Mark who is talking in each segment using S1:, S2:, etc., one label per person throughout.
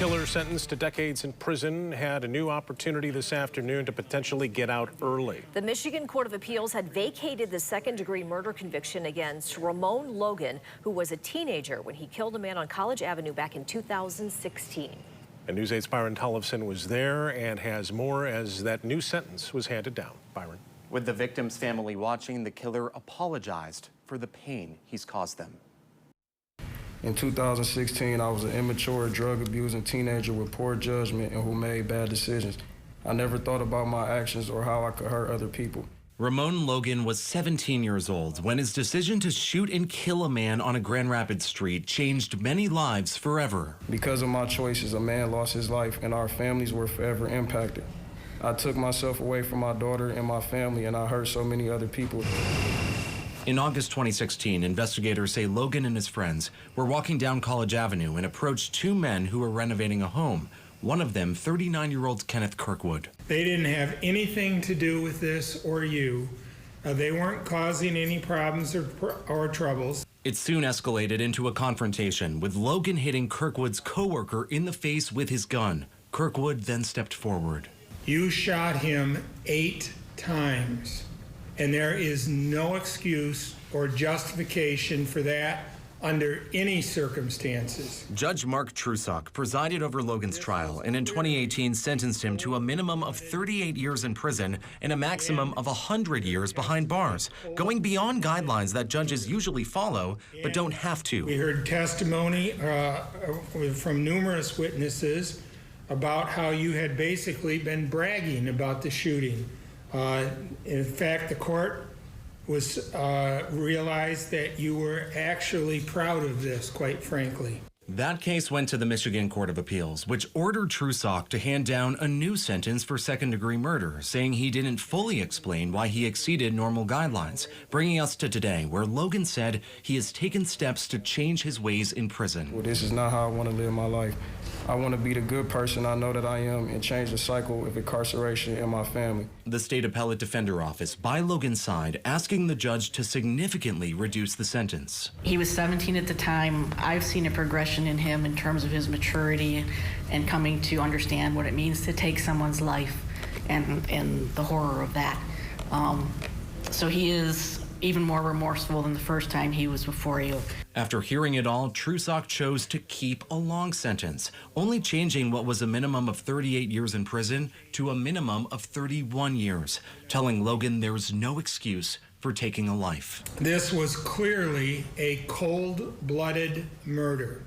S1: killer sentenced to decades in prison had a new opportunity this afternoon to potentially get out early.
S2: The Michigan Court of Appeals had vacated the second-degree murder conviction against Ramon Logan, who was a teenager when he killed a man on College Avenue back in 2016.
S1: And News 8's Byron Tollefson was there and has more as that new sentence was handed down. Byron.
S3: With the victim's family watching, the killer apologized for the pain he's caused them.
S4: In 2016, I was an immature, drug-abusing teenager with poor judgment and who made bad decisions. I never thought about my actions or how I could hurt other people.
S5: Ramon Logan was 17 years old when his decision to shoot and kill a man on a Grand Rapids street changed many lives forever.
S4: Because of my choices, a man lost his life and our families were forever impacted. I took myself away from my daughter and my family, and I hurt so many other people.
S5: In August 2016, investigators say Logan and his friends were walking down College Avenue and approached two men who were renovating a home. One of them, 39-year-old Kenneth Kirkwood.
S6: They didn't have anything to do with this or you. They weren't causing any problems or troubles.
S5: It soon escalated into a confrontation, with Logan hitting Kirkwood's coworker in the face with his gun. Kirkwood then stepped forward.
S6: You shot him 8 times. And there is no excuse or justification for that under any circumstances.
S5: Judge Mark Trusock presided over Logan's trial and in 2018 sentenced him to a minimum of 38 years in prison and a maximum of 100 years behind bars, going beyond guidelines that judges usually follow but don't have to.
S6: We heard testimony from numerous witnesses about how you had basically been bragging about the shooting. In fact, the court realized that you were actually proud of this, quite frankly.
S5: That case went to the Michigan Court of Appeals, which ordered Trusock to hand down a new sentence for second-degree murder, saying he didn't fully explain why he exceeded normal guidelines, bringing us to today, where Logan said he has taken steps to change his ways in prison.
S4: Well, this is not how I want to live my life. I want to be the good person I know that I am and change the cycle of incarceration in my family.
S5: The State Appellate Defender Office by Logan's side, asking the judge to significantly reduce the sentence.
S7: He was 17 at the time. I've seen a progression in him in terms of his maturity and coming to understand what it means to take someone's life and the horror of that. So he is even more remorseful than the first time he was before you.
S5: After hearing it all, Trusock chose to keep a long sentence, only changing what was a minimum of 38 years in prison to a minimum of 31 years, telling Logan there's no excuse for taking a life.
S6: This was clearly a cold-blooded murder.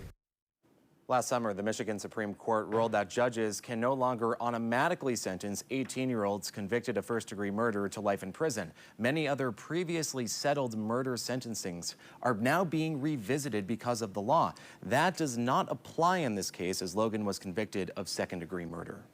S3: Last summer, the Michigan Supreme Court ruled that judges can no longer automatically sentence 18-year-olds convicted of first-degree murder to life in prison. Many other previously settled murder sentencings are now being revisited because of the law. That does not apply in this case, as Logan was convicted of second-degree murder.